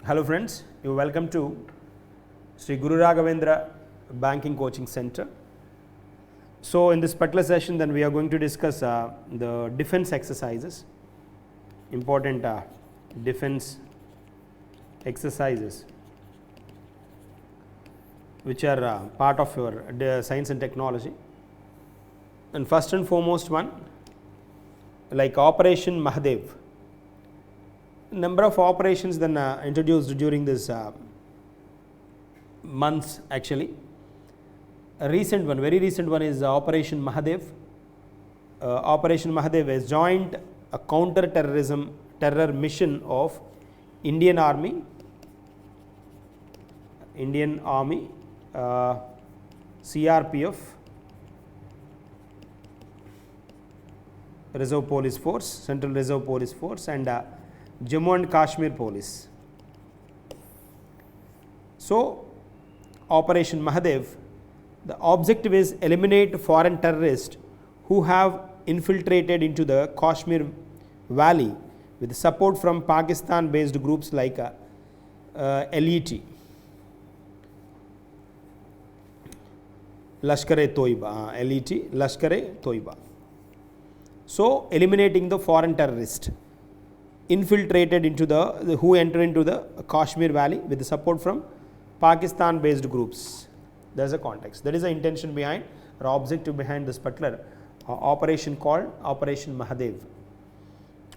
Hello friends, you are welcome to Sri Guru Raghavendra Banking Coaching Center. So in this particular session then we are going to discuss the defense exercises, important defense exercises which are part of your science and technology. And first and foremost one, like Operation Mahadev. Number of operations then introduced during this months actually. A recent one, very recent one is Operation Mahadev. Operation Mahadev is joint counter-terrorism terror mission of Indian Army, CRPF, Reserve Police Force, Central Reserve Police Force, and Jammu and Kashmir Police. So, Operation Mahadev, the objective is eliminate foreign terrorists who have infiltrated into the Kashmir Valley with support from Pakistan-based groups like LET, Lashkar-e-Toiba. So, eliminating the foreign terrorists infiltrated into who enter into the Kashmir Valley with the support from Pakistan-based groups. There is a context. That is the intention behind or objective behind this particular operation called Operation Mahadev.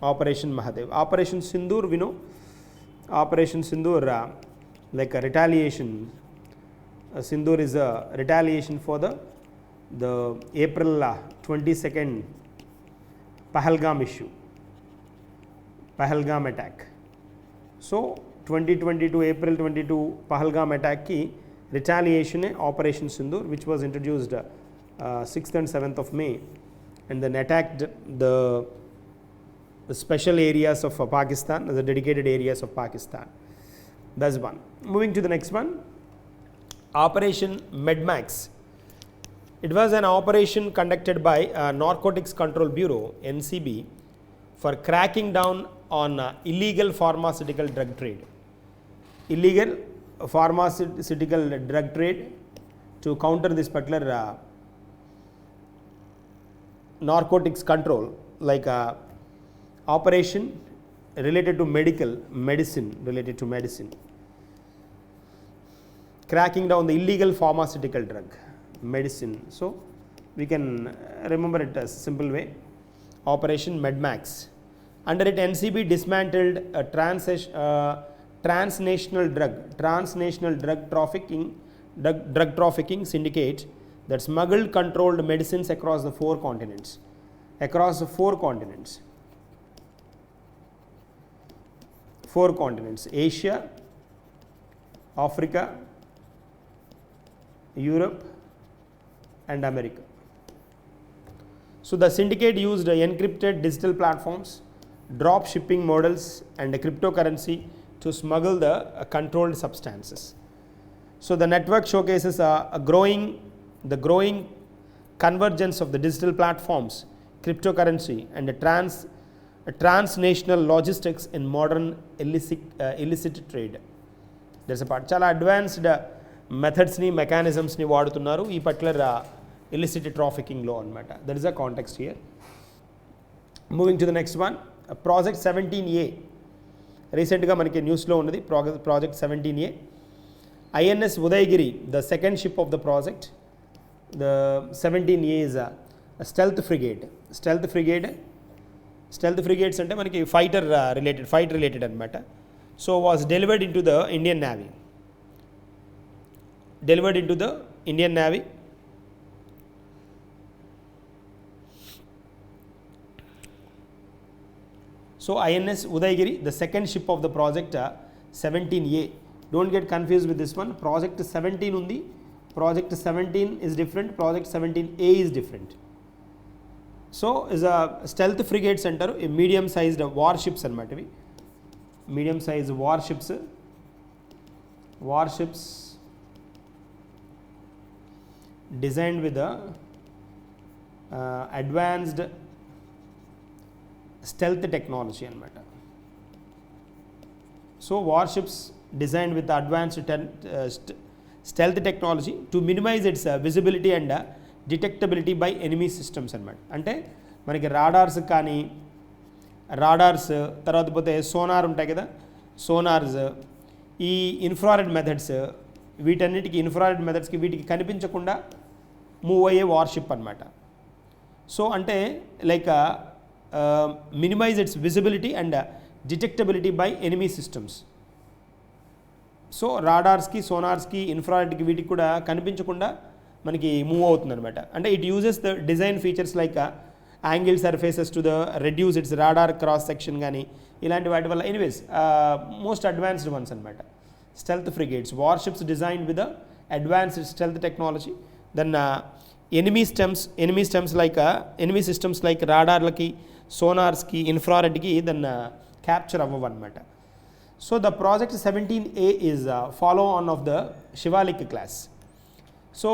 Operation Mahadev. Operation Sindoor, we know. Operation Sindoor, like a retaliation. Sindoor is a retaliation for the April 22nd Pahalgam issue. Pahalgam attack. So 2022 April 22 Pahalgam attack ki retaliation Operation Sindoor, which was introduced 6th and 7th of May, and then attacked the special areas of Pakistan, the dedicated areas of Pakistan. That's one. Moving to the next one, Operation Medmax. It was an operation conducted by Narcotics Control Bureau (NCB) for cracking down on illegal pharmaceutical drug trade. Illegal pharmaceutical drug trade, to counter this particular narcotics control, like operation related to medicine, cracking down the illegal pharmaceutical drug, medicine. So we can remember it as simple way, Operation Medmax. Under it, NCB dismantled a transnational drug trafficking syndicate that smuggled controlled medicines across the four continents. Asia, Africa, Europe, and America. So the syndicate used encrypted digital platforms, drop shipping models, and cryptocurrency to smuggle the controlled substances. So the network showcases the growing convergence of the digital platforms, cryptocurrency, and the transnational logistics in modern illicit trade. There's a part. Chala advanced methods ni mechanisms ni vadutunnaru ee particular illicit trafficking law anamata. That is the context here. Moving to the next one, Project 17A. Recently manaki news lo unnadi Project 17A. INS Udayagiri, the second ship of the project. The 17A is a stealth frigate. Stealth frigates ante manaki fight related anamata. So was delivered into the Indian Navy. So INS Udayagiri, the second ship of the project 17A. Don't get confused with this one. Project 17 undi. Project 17 is different. Project 17A is different. So is a stealth frigate center, a medium-sized warships anamata. Medium-sized warships designed with the advanced stealth technology anamata. So warships designed with advanced stealth technology to minimize its visibility and detectability by enemy systems అన్నమాట. అంటే మనకి radars కానీ తర్వాత పోతే sonar ఉంటాయి కదా, sonars, ఈ infrared methods, వీటన్నిటికి ఇన్ఫ్రారెడ్ మెథడ్స్కి వీటికి కనిపించకుండా మూవ్ అయ్యే వార్షిప్ అన్నమాట. సో అంటే like minimize its visibility and detectability by enemy systems. So రాడార్స్కి, సోనార్స్కి, ఇన్ఫ్రారెడ్కి వీటికి కూడా కనిపించకుండా మనకి మూవ్ అవుతుంది అనమాట. అంటే it uses the design features like angle surfaces to the reduce its radar cross section కానీ ఇలాంటి వాటి వల్ల ఎనీవేస్ మోస్ట్ అడ్వాన్స్డ్ వన్స్ అనమాట. Stealth frigates, warships designed with advanced stealth technology. Then enemy systems like రాడార్లకి, సోనార్స్కి, ఇన్ఫ్రారెడ్కి then capture అవ్వవు అనమాట. So the project 17A is follow on of the Shivalik class. So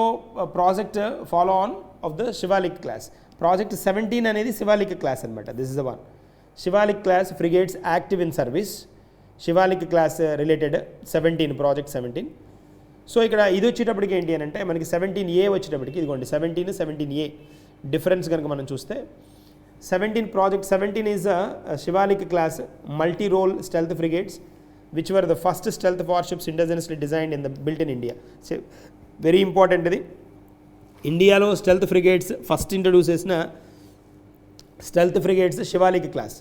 project follow on of the Shivalik class. Project 17 అనేది Shivalik class అనమాట. This is the one. Shivalik class frigates active in service. Shivalik class related 17, project 17. So ఇక్కడ ఇది వచ్చేటప్పటికి ఏంటి అని అంటే మనకి 17A వచ్చేటప్పటికి ఇదిగోండి 17, 17A డిఫరెన్స్ కనుక మనం చూస్తే 17 project 17 is Shivalik class multi role stealth frigates which were the first stealth warships indigenously designed in the built in India. So very important ఇది. ఇండియాలో స్టెల్త్ ఫ్రిగేట్స్ ఫస్ట్ ఇంట్రడ్యూస్ చేసిన stealth frigates Shivalik class.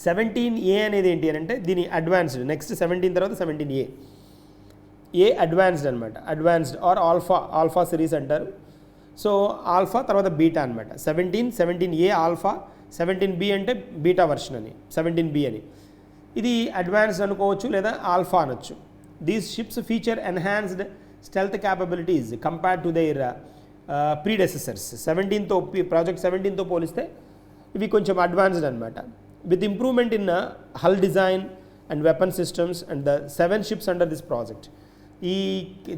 17A అనేది ఏంటి అని అంటే దీని advanced. Next 17 తర్వాత 17A. ఏ advanced అనమాట. అడ్వాన్స్డ్ ఆర్ ఆల్ఫా సిరీస్ అంటారు. సో ఆల్ఫా తర్వాత బీటా అనమాట. 17A ఆల్ఫా, 17B అంటే బీటా వర్షన్ అని, 17B అని. ఇది అడ్వాన్స్డ్ అనుకోవచ్చు లేదా ఆల్ఫా అనొచ్చు. These ships feature enhanced stealth capabilities compared to their predecessors. Project 17తో పోలిస్తే ఇవి కొంచెం అడ్వాన్స్డ్ అనమాట. With improvement in hull design and weapon systems and the 7 ships under this project.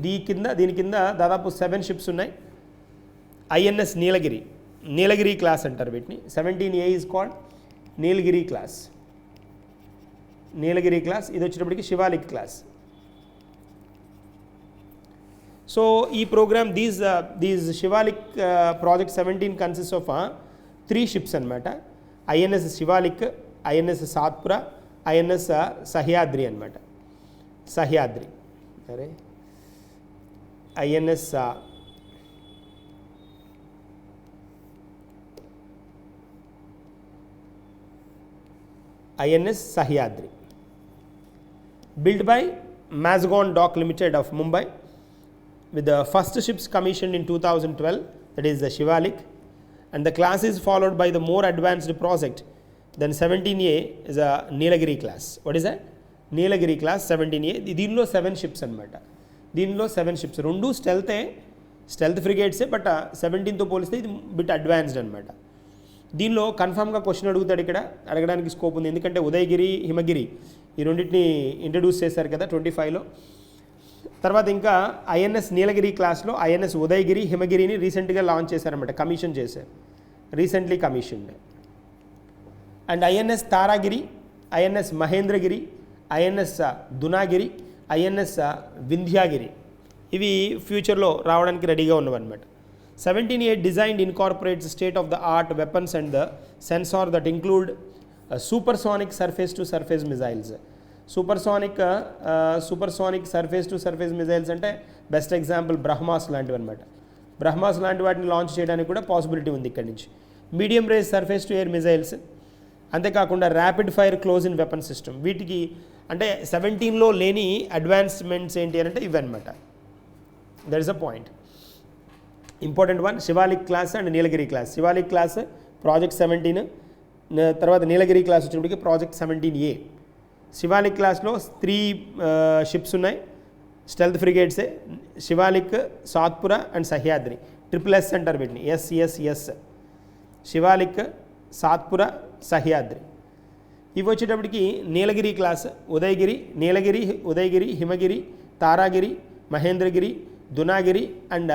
దీని కింద దాదాపు 7 షిప్స్ ఉన్నాయి. ఐఎన్ఎస్ నీలగిరి క్లాస్ అంటారు వీటిని. 17A is called Nilgiri class. ఇది వచ్చేటప్పటికి శివాలిక్ క్లాస్. సో ఈ programme these Shivalik project 17 consist of 3 ships అనమాట. INS Shivalik, INS Satpura, INS Sahyadri అనమాట. సహ్యాద్రి అరే INS Sahyadri, built by Mazagon Dock Limited of Mumbai, with the first ships commissioned in 2012, that is the Shivalik, and the class is followed by the more advanced project. Then 17A is a Nilagiri class. What is that? Nilagiri class 17A. దీనిలో 7 ships అనమాట. దీనిలో 7 ships. 2 stealth ఫ్రిగేట్సే, but 17తో పోలిస్తే ఇది bit advanced అనమాట. దీనిలో కన్ఫామ్గా question అడగడానికి scope ఉంది. ఎందుకంటే ఉదయగిరి, హిమగిరి ఈ రెండింటిని ఇంట్రడ్యూస్ చేశారు కదా 25లో. తర్వాత ఇంకా ఐఎన్ఎస్ నీలగిరి క్లాస్లో ఐఎన్ఎస్ ఉదయగిరి, హిమగిరిని రీసెంట్గా లాంచ్ చేశారన్నమాట, కమిషన్ చేశారు, recently commissioned. And INS Taragiri, INS Mahendragiri, INS Dunagiri, INS Vindhyagiri ఇవి ఫ్యూచర్లో రావడానికి రెడీగా ఉన్నవన్నమాట. 17A designed incorporates state-of-the-art weapons and the sensor that include supersonic surface-to-surface missiles. Supersonic surface-to-surface missiles అంటే బెస్ట్ ఎగ్జాంపుల్ బ్రహ్మాస్ లాంటివి అనమాట. బ్రహ్మాస్ లాంటి వాటిని లాంచ్ చేయడానికి కూడా పాసిబిలిటీ ఉంది ఇక్కడి నుంచి. మీడియం రేంజ్ సర్ఫేస్-టు-ఎయిర్ మిసైల్స్, అంతేకాకుండా rapid fire close in weapon system. వీటికి అంటే 17లో లేని అడ్వాన్స్మెంట్స్ ఏంటి అంటే ఇవన్నమాట. That is a point. Important one, Shivalik class and Nilgiri class. Shivalik class project 17, తర్వాత నీలగిరి క్లాస్ వచ్చినప్పటికీ ప్రాజెక్ట్ 17A. శివాలిక్ క్లాస్లో 3 షిప్స్ ఉన్నాయి, స్టెల్త్ ఫ్రిగేట్సే. శివాలిక్, సాత్పుర అండ్ సహ్యాద్రి. SSS అంటారు వీటిని, SSS. శివాలిక్, సాత్పుర, సహ్యాద్రి. ఇవి వచ్చేటప్పటికి Nilgiri class Udaygiri, Nilgiri, Udaygiri, Himagiri, Taragiri, Mahendragiri, దునాగిరి and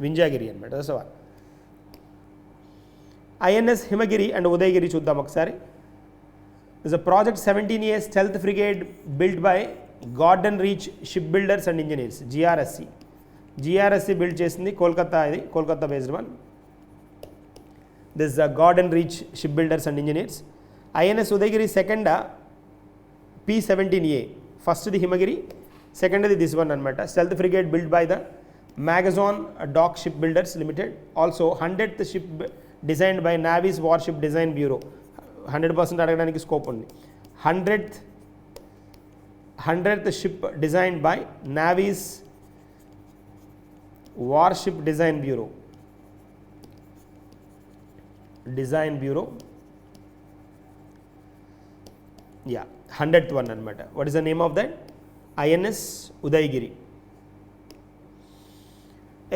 వింధ్యాగిరి అనమాట. So INS Himagiri and Udayagiri చూద్దాం ఒకసారి. This is a Project 17A stealth frigate built by Gordon Reach Shipbuilders and Engineers, GRSC. GRSC built చేసింది కోల్కతా, ఇది Kolkata based one. This is Gordon Reach Shipbuilders and Engineers. INS Udayagiri second P-17A, first the Himagiri, second this one anamata. Stealth frigate built by the Magazon Dock Shipbuilders Limited. Also 100th ship designed by Navy's Warship Design Bureau. 100% అడగడానికి scope ఉంది. 100th ship designed by Navy's Warship Design Bureau. Yeah, 100th one anamata. What is the name of that? INS Udayagiri.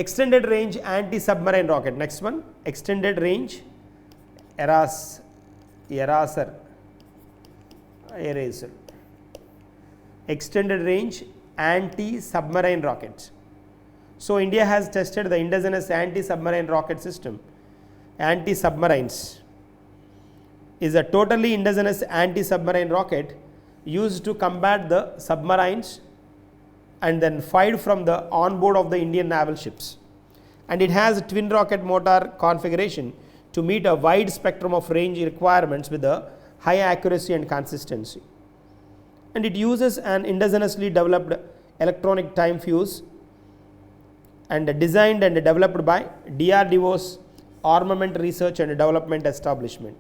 Extended range anti-submarine rocket. Next one, extended range eraser. Extended range anti-submarine rockets. So India has tested the indigenous anti-submarine rocket system. Anti-submarines is a totally indigenous anti-submarine rocket used to combat the submarines and then fired from the onboard of the Indian naval ships. And it has a twin rocket motor configuration to meet a wide spectrum of range requirements with a high accuracy and consistency. And it uses an indigenously developed electronic time fuse and designed and developed by DRDO's Armament Research and Development Establishment,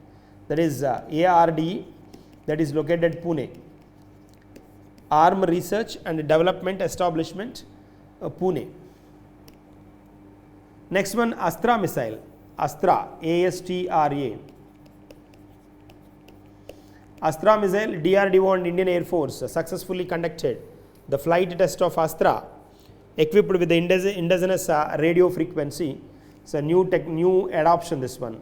that is ARDE, that is located at Pune. Arm Research and Development Establishment, Pune. Next one, Astra missile. Astra, ASTRA. Astra missile, DRDO and Indian Air Force successfully conducted the flight test of Astra, equipped with the indigenous radio frequency. It's a new adoption, this one.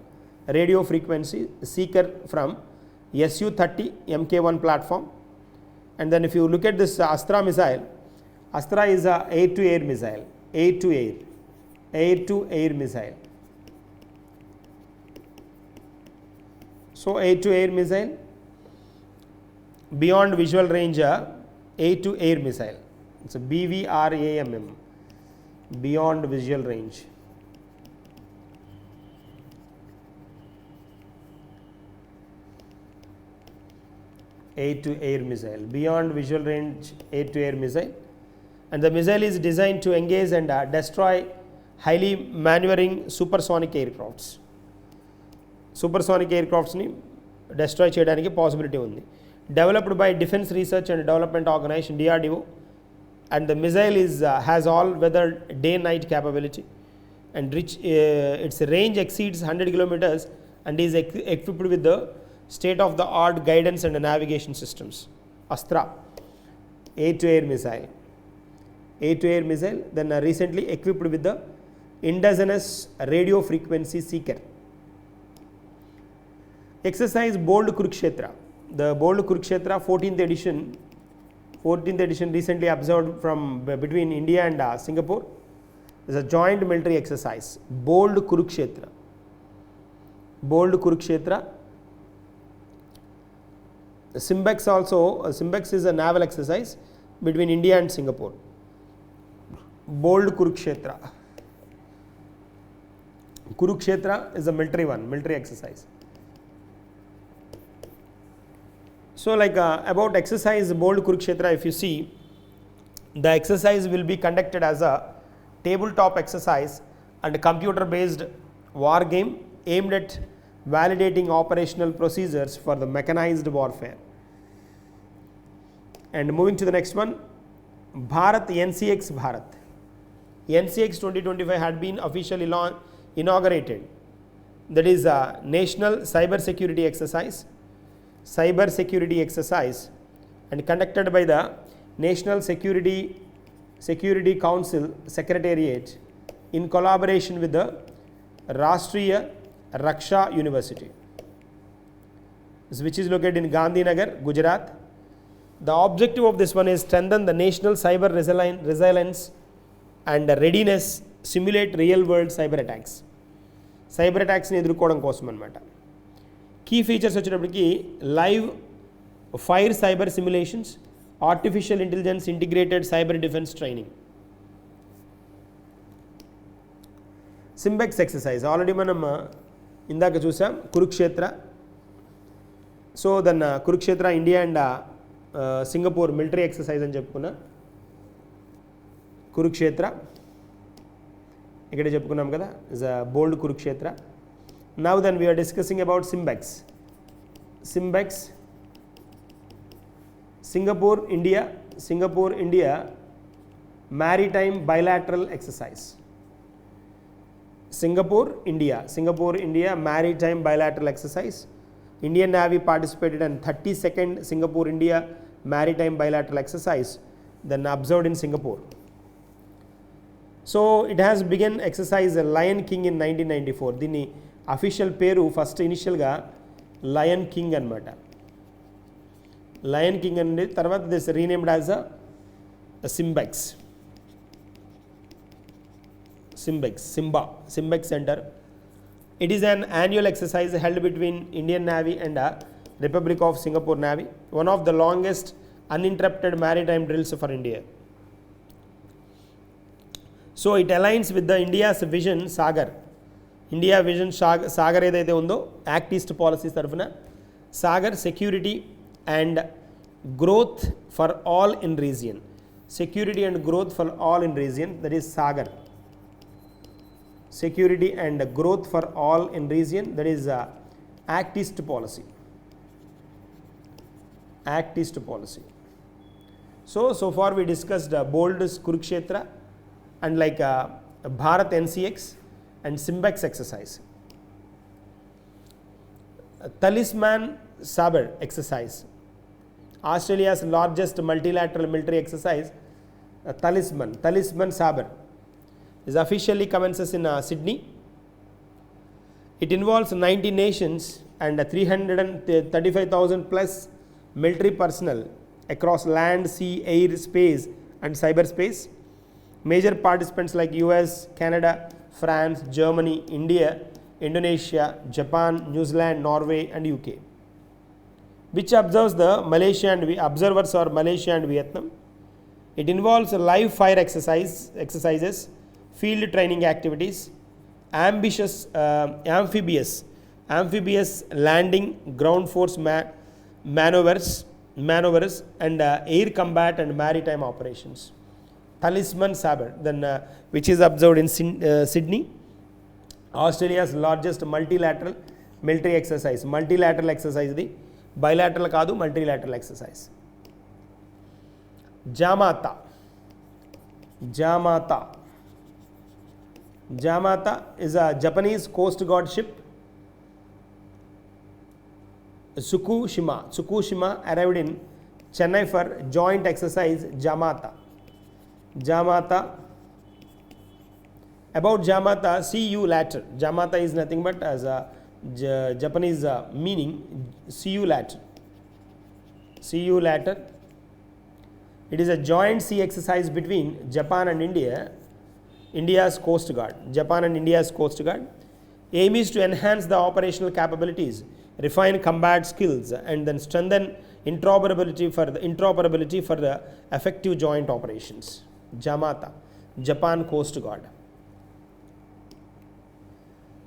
Radio frequency seeker from Su-30 Mk1 platform. And then if you look at this Astra missile, Astra is a air-to-air missile. Air-to-air missile. So air-to-air missile, beyond visual range, air-to-air missile. It's a BVRAMM, beyond visual range. Air-to-air missile, beyond visual range air-to-air missile, and the missile is designed to engage and destroy highly maneuvering supersonic aircrafts. Supersonic aircrafts ni destroy cheyadaniki possibility undi. Developed by Defense Research and Development Organization, DRDO, and the missile has all-weather day-night capability, and its range exceeds 100 kilometers and is equipped with the state-of-the-art guidance and navigation systems. Astra, air-to-air missile. Air-to-air missile, then recently equipped with the indigenous radio frequency seeker. Exercise Bold Kurukshetra. The Bold Kurukshetra 14th edition recently observed from between India and Singapore. It is a joint military exercise. Bold Kurukshetra. Simbex also, Simbex is a naval exercise between India and Singapore. Bold Kurukshetra. Kurukshetra is a military exercise. So about exercise Bold Kurukshetra, if you see, the exercise will be conducted as a tabletop exercise and computer based war game aimed at validating operational procedures for the mechanized warfare. And moving to the next one, Bharat NCX Bharat. NCX 2025 had been officially inaugurated. That is a national cyber security exercise and conducted by the National Security Council Secretariat in collaboration with the Rashtriya Raksha University, which is located in Gandhinagar, Gujarat. The objective of this one is strengthen the national cyber resilience and readiness, simulate real world cyber attacks. Cyber attacks ni ఎదుర్కోవడం కోసం అన్నమాట. Key features వచ్చేటప్పటికి live fire cyber simulations, artificial intelligence integrated cyber defense training. Simbex exercise already manam indaka chusam Kurukshetra. So then Kurukshetra India and Singapore military exercise అని చెప్పుకున్నా. కురుక్షేత్ర ఇక్కడ చెప్పుకున్నాం కదా, is a bold Kurukshetra. Now then we are discussing about Simbex. Simbex Singapore India maritime bilateral exercise. Singapore India maritime bilateral exercise. Indian Navy participated in 32nd Singapore India maritime bilateral exercise, then observed in Singapore. So it has begun exercise Lion King in 1994. Dini official peru first initial ga Lion King anamata. Lion King and tarvata this renamed as a Simbex. Simbex Center. It is an annual exercise held between Indian Navy and Republic of Singapore Navy, one of the longest uninterrupted maritime drills for India. So it aligns with the India's vision Sagar. India vision Sagar edaithe undo Act East policies tarafuna Sagar security and growth for all in region. Security and growth for all in region, that is Sagar. Security and growth for all in region, that is Act East policy. Act East policy. So far we discussed bold Kurukshetra and like Bharat NCX and Simbex exercise. Talisman Sabre exercise, Australia's largest multilateral military exercise. Talisman Sabre is officially commences in Sydney. It involves 90 nations and 335,000 plus military personnel across land, sea, air, space and cyberspace. Major participants like US, Canada, France, Germany, India, Indonesia, Japan, New Zealand, Norway and UK. Which observes the observers are Malaysia and Vietnam. It involves live fire exercises, field training activities, amphibious landing, ground force maneuvers and air combat and maritime operations. Talisman Sabre, then which is observed in Sydney, Australia's largest multilateral military exercise. Multilateral exercise the bilateral kaadu, multilateral exercise. Jamata is a Japanese coast guard ship. Tsukushima arrived in Chennai for joint exercise Jamata. About Jamata, see you later. Jamata is nothing but as a Japanese meaning, see you later. It is a joint sea exercise between Japan and India's Coast Guard. Aim is to enhance the operational capabilities, refine combat skills and then strengthen interoperability for the effective joint operations. Jamata, Japan Coast Guard.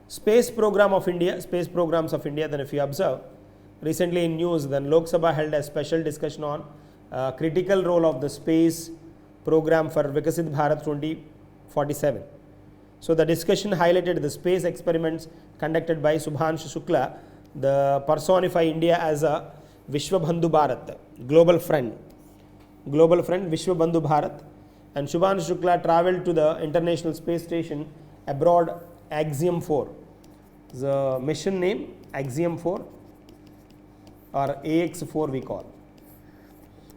Space programs of India, then if you observe recently in news, then Lok Sabha held a special discussion on critical role of the space program for Vikasit Bharat 2047. So the discussion highlighted the space experiments conducted by Subhanshu Shukla, the personify India as a Vishwabandhu Bharat, global friend Vishwabandhu Bharat, and Subhanshu Shukla travelled to the International Space Station abroad, Axiom 4. The mission name Axiom 4 or AX4 we call.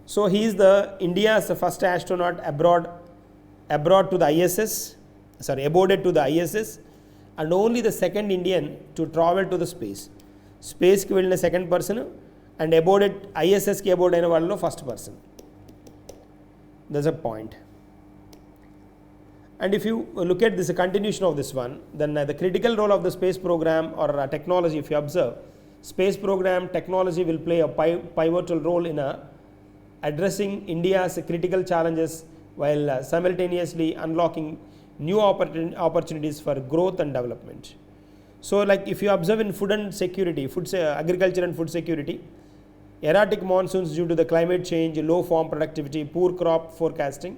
So he is the India's first astronaut abroad to the ISS, aborded to the ISS, and only the second Indian to travel to the space. Space ki velina second person and aborded ISS ki abode aina vallo first person. That's a point. And if you look at this continuation of this one, then the critical role of the space program or technology, if you observe, space program technology will play a pivotal role in addressing India's critical challenges while simultaneously unlocking new opportunities for growth and development. So, like if you observe in food and security, agriculture and food security, erratic monsoons due to the climate change, low farm productivity, poor crop forecasting.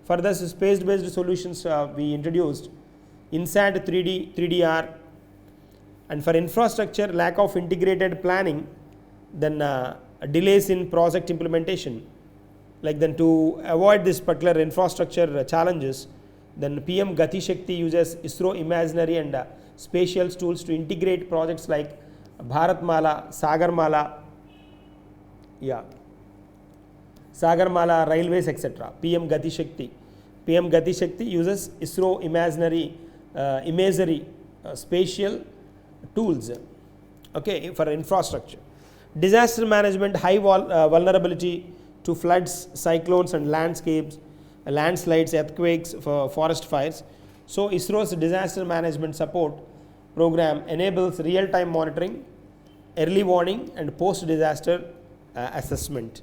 For this space-based solutions we introduced INSAT 3D, 3DR, and for infrastructure, lack of integrated planning, then delays in project implementation. Like then to avoid this particular infrastructure challenges, then PM Gati Shakti uses ISRO imaginary and spatial tools to integrate projects like Bharatmala, Sagarmala, railways, etc. PM Gati Shakti uses ISRO imagery spatial tools, okay, for infrastructure. Disaster management, high vulnerability to floods, cyclones and landslides, earthquakes, for forest fires. So ISRO's disaster management support program enables real-time monitoring, early warning and post-disaster assessment.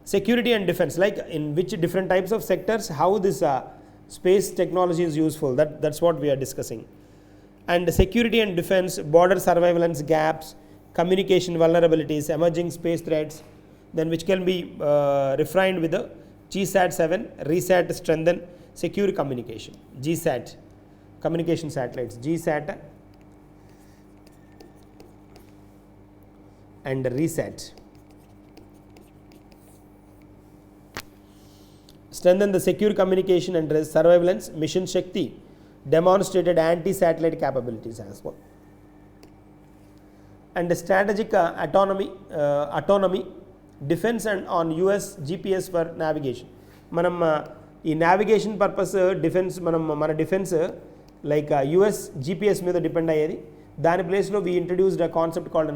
Security and defense, like in which different types of sectors, how this space technology is useful, that's what we are discussing. And security and defense, border surveillance gaps, communication vulnerabilities, emerging space threats, then which can be refined with the GSAT 7, RESAT strengthen secure communication, GSAT, communication satellites, GSAT and RESAT. Strengthen the secure communication and surveillance. Mission Shakti demonstrated anti-satellite capabilities as well. And the strategic autonomy, defense and on US GPS for navigation. Manam ఈ navigation purpose defense మన defense like US GPS మీద depend అయ్యేది. దాని ప్లేస్లో we introduced a concept called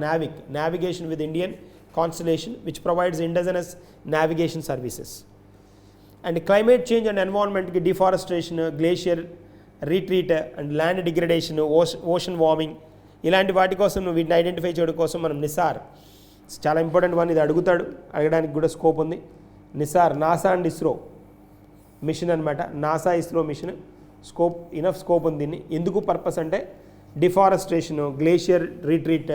navigation with Indian constellation, which provides indigenous navigation services. And climate change and environment, deforestation, glacier retreat and land degradation, ocean warming, ఇలాంటి వాటి కోసం వీటిని identify చేయడం కోసం మనం నిసార్, చాలా ఇంపార్టెంట్ వన్, ఇది అడగడానికి కూడా స్కోప్ ఉంది. NISAR, NASA and ISRO mission అనమాట. NASA ISRO mission enough scope ఉంది దీన్ని. ఎందుకు పర్పస్ అంటే deforestation, glacier retreat,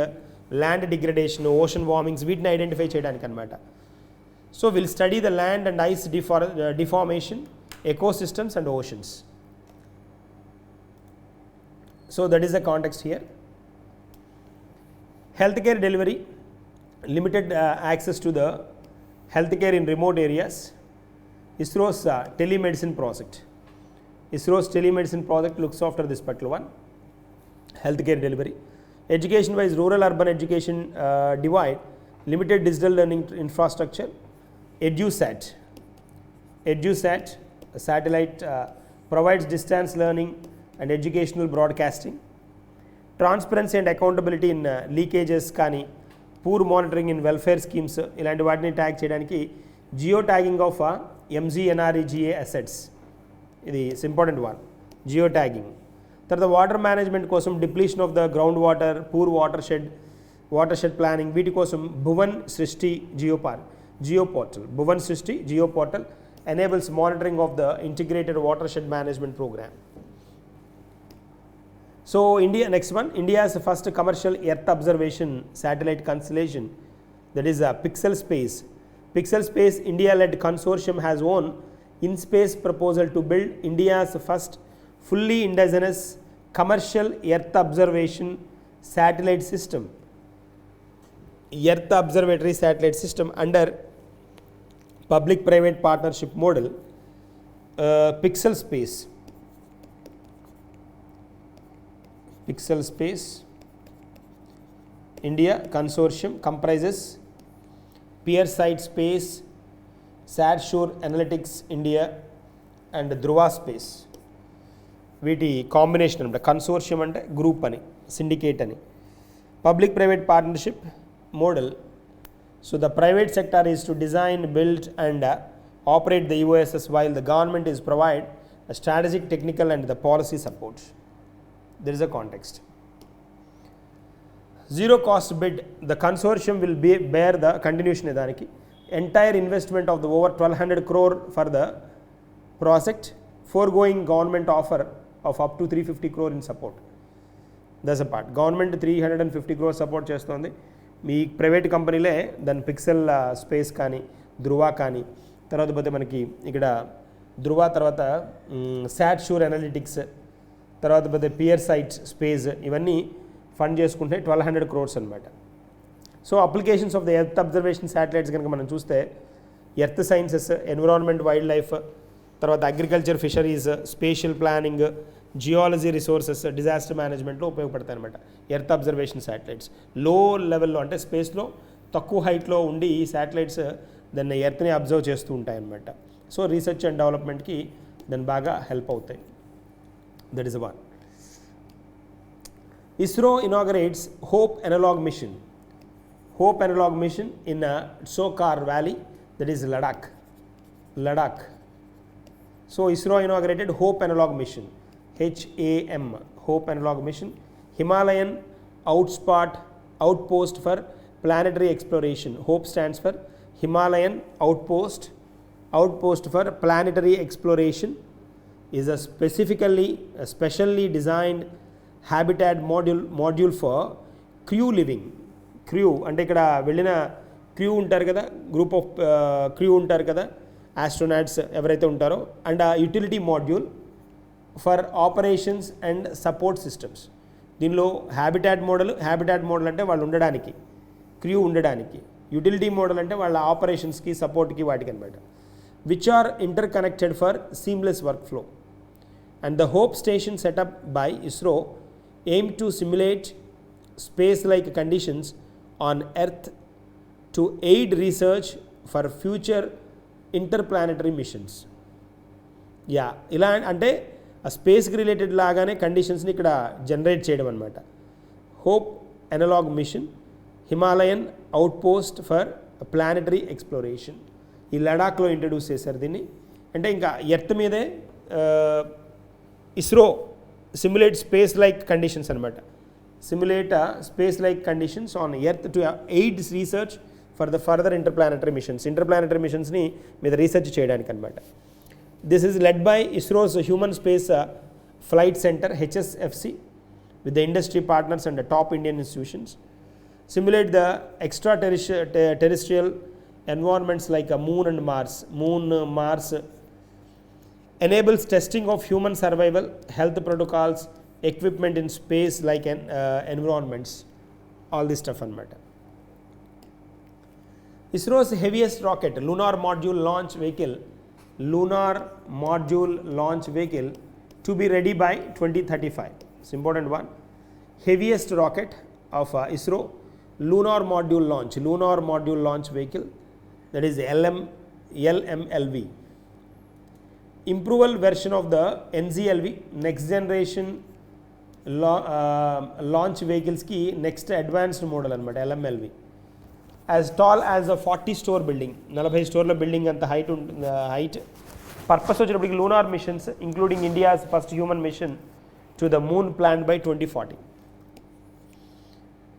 land degradation, ocean warmings, వీటిని ఐడెంటిఫై చేయడానికి అనమాట. So will study the land and ice deformation, ecosystems and oceans. So that is the context here. Healthcare delivery, limited access to the healthcare in remote areas. ISRO's telemedicine project. ISRO's telemedicine project looks after this particular one. Healthcare delivery. Education wise, rural-urban education divide, limited digital learning infrastructure. EduSat, a satellite provides distance learning and educational broadcasting. Transparency and accountability in leakages కానీ, poor monitoring in welfare schemes, ఇలాంటి వాటిని tag చేయడానికి geo tagging of MGNREGA assets, ఇది important one, geo tagging. తర్వాత water management కోసం depletion of the ground water, poor water shed planning, వీటి కోసం Bhuvan Srishti geo portal enables monitoring of the integrated watershed management program. So next one, India is the first commercial earth observation satellite constellation, that is Pixel Space. India-led consortium has won in-space proposal to build India's first fully indigenous commercial earth observation satellite system, earth observatory satellite system under public-private partnership model. Pixel Space India consortium comprises Pearside Space, Satshore Analytics India and Dhruva Space. వీటి combination అంటే consortium అంటే group అని, syndicate అని. Public private partnership model. So the private sector is to design, build and operate the USS while the government is provide a strategic, technical and the policy support. There is a context. Zero cost bid, the consortium will bear the continuation దానికి entire investment of the over 1200 crore for the project, foregoing government offer of up to 350 crore in support. That's a part. Government 350 crore support చేస్తుంది. మీ private కంపెనీలే దాని pixel space కానీ ధృవ కానీ తర్వాత పోతే మనకి ఇక్కడ ధృవ తర్వాత శాట్ షూర్ అనలిటిక్స్ తర్వాత పోతే పియర్ సైట్ స్పేస్ ఇవన్నీ ఫండ్ చేసుకుంటే 1200 crores అనమాట. So applications of the earth observation satellites కనుక మనం చూస్తే earth sciences, environment, wildlife, తర్వాత agriculture, fisheries, spatial planning, geology, resources, disaster మేనేజ్మెంట్లో ఉపయోగపడతాయి అనమాట ఎర్త్ అబ్జర్వేషన్ శాటిలైట్స్. లో లెవెల్లో అంటే స్పేస్లో తక్కువ హైట్లో ఉండి ఈ శాటిలైట్స్ దాన్ని ఎర్త్ని అబ్జర్వ్ చేస్తూ ఉంటాయి అన్నమాట. సో రీసెర్చ్ అండ్ డెవలప్మెంట్కి దాన్ని బాగా హెల్ప్ అవుతాయి. That is one. ISRO inaugurates Hope Analog Mission. Hope Analog Mission in Sokar Valley, that is Ladakh. So ISRO inaugurated Hope Analog Mission, HAM, Hope Analog Mission, Himalayan Outpost for Planetary Exploration. Hope stands for Himalayan Outpost for Planetary Exploration, is a specially designed habitat module for crew living. Crew అంటే ఇక్కడ వెళ్ళిన crew ఉంటారు కదా, group of crew ఉంటారు కదా, astronauts ఎవరైతే ఉంటారో, and utility module for operations and support systems. దీనిలో హ్యాబిటాట్ మోడల్ అంటే వాళ్ళు ఉండడానికి, క్రూ ఉండడానికి, యూటిలిటీ మోడల్ అంటే వాళ్ళ ఆపరేషన్స్కి సపోర్ట్కి వాటికి అనమాట. Which are inter connected for seamless work flow. And the hope station setup by ISRO aim to simulate space-like conditions on Earth to aid research for future interplanetary missions. Yeah, ఇలా అంటే ఆ స్పేస్కి related లాగానే కండిషన్స్ని ఇక్కడ generate చేయడం అనమాట. Hope analog mission, Himalayan outpost for planetary exploration. ఈ లడాఖ్లో introduce చేశారు దీన్ని. అంటే ఇంకా ఎర్త్ మీదే ISRO simulate space-like conditions అనమాట. Simulate space-like conditions on Earth to aid research for the further interplanetary missions. Interplanetary missionsని మీద రీసెర్చ్ చేయడానికి అనమాట. This is led by ISRO's Human Space Flight Center, HSFC, with the industry partners and the top Indian institutions. Simulate the extraterrestrial environments like Moon and Mars. Mars enables testing of human survival, health protocols, equipment in space like environments, all this stuff anamata. ISRO's heaviest rocket, lunar module launch vehicle to be ready by 2035. It's important one. Heaviest rocket of ISRO, lunar module launch vehicle, that is LMLV. Improved version of the NZLV, next generation launch vehicles ki next advanced model anamata LMLV. As tall as a 40-store building, 40 store building anta height. Purpose వచ్చేటప్పటికి lunar missions including India's first human mission to the moon planned by 2040.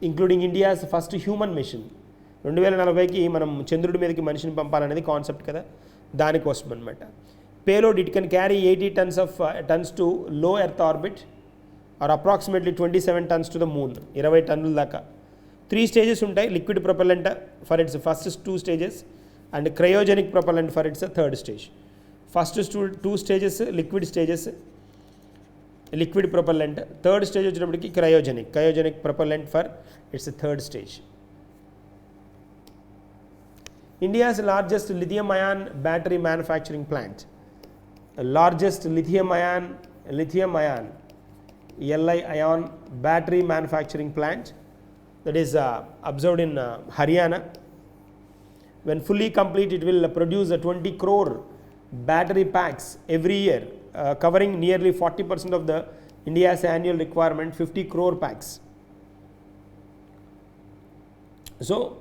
Including India's first human mission 2040కి మనం చంద్రుడి మీదకి మనిషిని పంపాలనేది concept కదా, దానికోసం అనమాట. Payload, it can carry 80 tons to low Earth orbit or approximately 27 tons to the moon. 20 టన్నుల దాకా. 3 stages ఉంటాయి. Liquid propellant for its first 2 stages and cryogenic propellant for its third stage. First 2 stages liquid propellant, third stage వచ్చేటప్పటికి cryogenic propellant for its third stage. India's largest lithium-ion battery manufacturing plant. Largest lithium-ion Li-ion battery manufacturing plant, that is observed in Haryana. When fully complete, it will produce 20 crore battery packs every year, covering nearly 40% of the India's annual requirement, 50 crore packs. So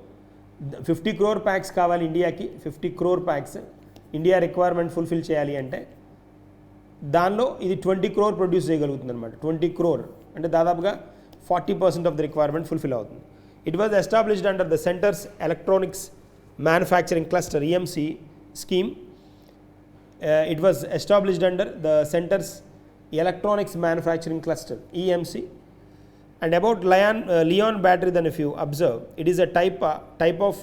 50 crore packs కావాలి ఇండియాకి. 50 crore packs India requirement fulfil చేయాలి అంటే దానిలో ఇది 20 crore produce చేయగలుగుతుంది అనమాట. 20 crore అంటే దాదాపుగా 40% of the requirement fulfill అవుతుంది. It was established under the Center's Electronics Manufacturing Cluster EMC scheme. It was established under the Center's Electronics Manufacturing Cluster EMC. And about Leon battery, then if you observe, it is a type of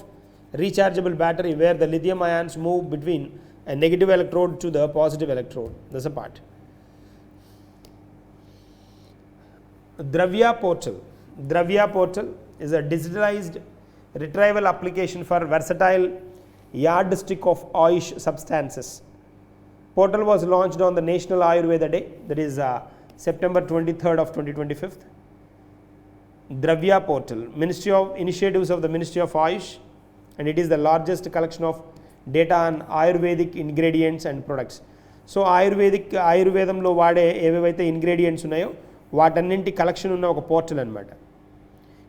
rechargeable battery where the lithium ions move between a negative electrode to the positive electrode. That's a part. Dravya portal. Dravya portal is a digitalized retrieval application for versatile yardstick of Ayush substances. Portal was launched on the National Ayurveda Day, that is September 23rd of 2025. Dravya portal, initiatives of the Ministry of Ayush, and it is the largest collection of data on Ayurvedic ingredients and products. So ఆయుర్వేదంలో వాడే ఏవేవైతే ingredients ఉన్నాయో వాటన్నింటి collection ఉన్న ఒక portal అనమాట.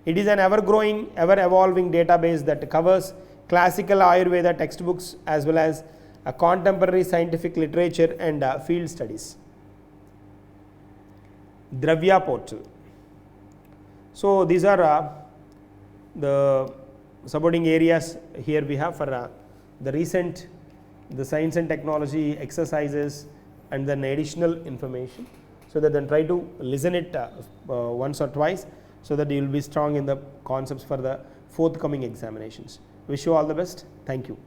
It is an ever-growing, ever-evolving database that covers classical Ayurveda textbooks as well as contemporary scientific literature and field studies. Dravya portal. So these are the supporting areas here we have for the science and technology exercises and then additional information, so that then try to listen it once or twice, so that you will be strong in the concepts for the forthcoming examinations. Wish you all the best. Thank you.